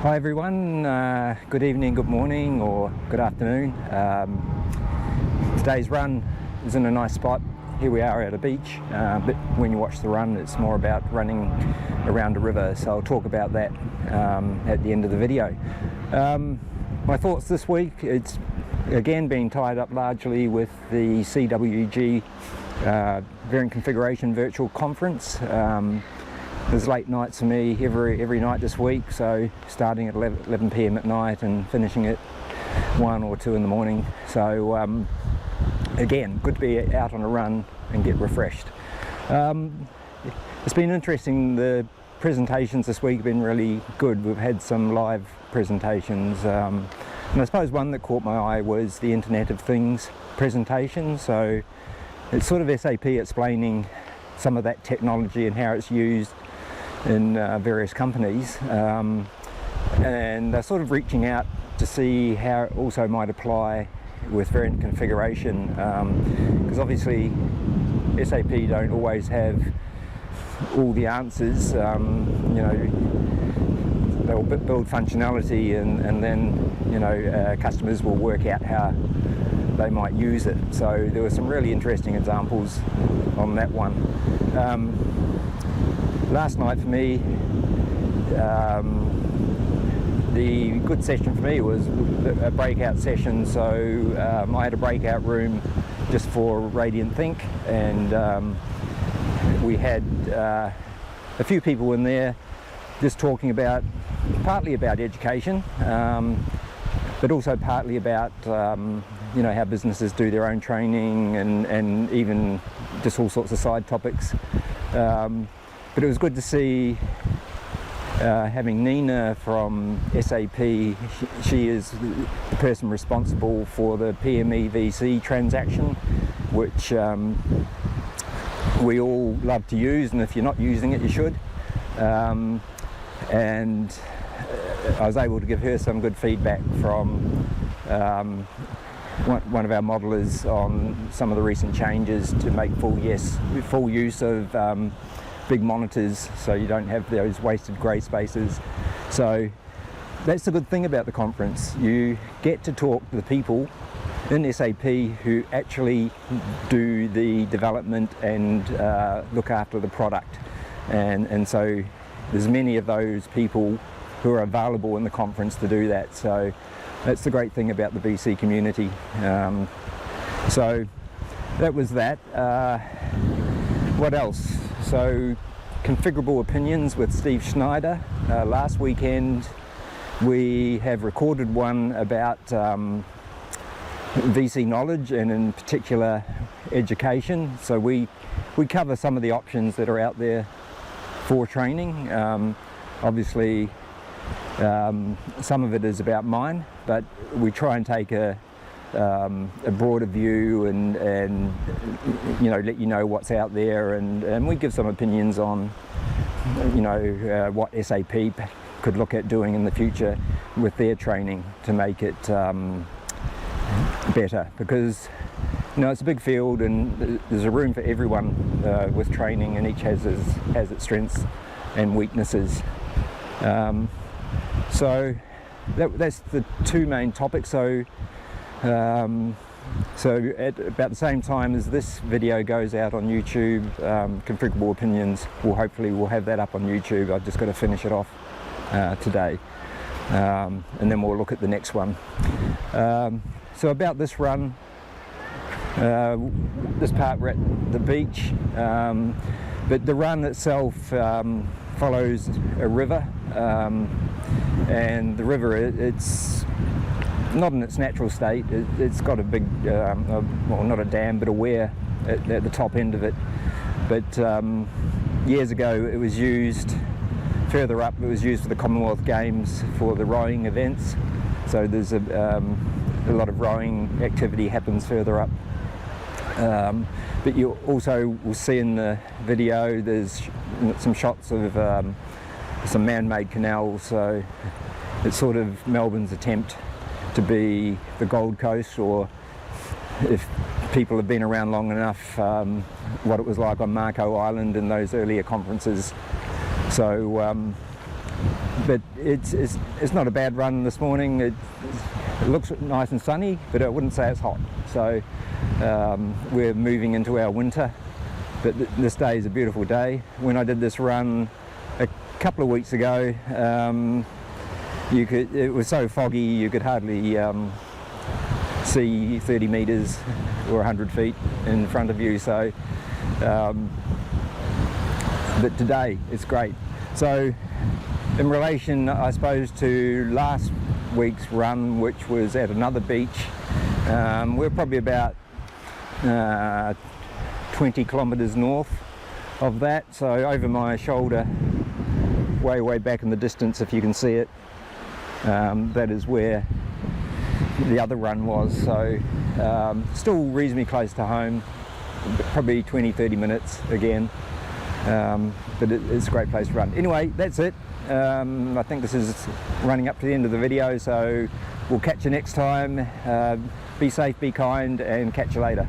Hi everyone, good evening, good morning or good afternoon. Today's run is in a nice spot. Here we are at a beach, but when you watch the run it's more about running around a river, so I'll talk about that at the end of the video. My thoughts this week, it's again being tied up largely with the CWG Variant Configuration Virtual Conference. There's late nights for me every night this week, so starting at 11 p.m. at night and finishing at 1 or 2 in the morning. So again, good to be out on a run and get refreshed. It's been interesting. The presentations this week have been really good. We've had some live presentations, and I suppose one that caught my eye was the Internet of Things presentation. So it's sort of SAP explaining some of that technology and how it's used in various companies, and they're sort of reaching out to see how it also might apply with variant configuration, because obviously SAP don't always have all the answers. You know, they'll build functionality and then customers will work out how they might use it. So there were some really interesting examples on that one. Last night for me, the good session for me was a breakout session. So I had a breakout room just for Radiant Think, and we had a few people in there just talking about, partly about education, but also partly about you know, how businesses do their own training and even just all sorts of side topics. But it was good to see having Nina from SAP. She is the person responsible for the PMEVC transaction, which we all love to use, and if you're not using it you should. And I was able to give her some good feedback from one of our modelers on some of the recent changes to make full use of big monitors, so you don't have those wasted grey spaces. So that's the good thing about the conference. You get to talk to the people in SAP who actually do the development and look after the product, and so there's many of those people who are available in the conference to do that. So that's the great thing about the VC community. So that was that. What else? So Configurable Opinions with Steve Schneider. Last weekend we have recorded one about VC knowledge, and in particular education. So we cover some of the options that are out there for training. Obviously some of it is about mine, but we try and take a broader view and you know, let you know what's out there, and we give some opinions on, you know, what SAP could look at doing in the future with their training to make it better, because you know, it's a big field and there's a room for everyone with training, and each has its strengths and weaknesses. So that's the two main topics. So so at about the same time as this video goes out on YouTube, Configurable Opinions, we'll have that up on YouTube. I've just got to finish it off today, and then we'll look at the next one. So about this run, this part we're at the beach, but the run itself follows a river, and the river, it's not in its natural state. It's got a big, well, not a dam, but a weir at the top end of it. But years ago it was used further up. It was used for the Commonwealth Games for the rowing events. So there's a lot of rowing activity happens further up. But you also will see in the video there's some shots of some man-made canals. So it's sort of Melbourne's attempt to be the Gold Coast, or if people have been around long enough, what it was like on Marco Island in those earlier conferences. So but it's not a bad run this morning. It looks nice and sunny, but I wouldn't say it's hot. So we're moving into our winter, but this day is a beautiful day. When I did this run a couple of weeks ago, it was so foggy you could hardly see 30 meters or 100 feet in front of you. So but today it's great. So in relation, I suppose, to last week's run, which was at another beach, we're probably about 20 kilometers north of that. So over my shoulder, way back in the distance, if you can see it, that is where the other run was. So still reasonably close to home, probably 20-30 minutes again, but it's a great place to run. Anyway, that's it. I think this is running up to the end of the video, so we'll catch you next time. Be safe, be kind, and catch you later.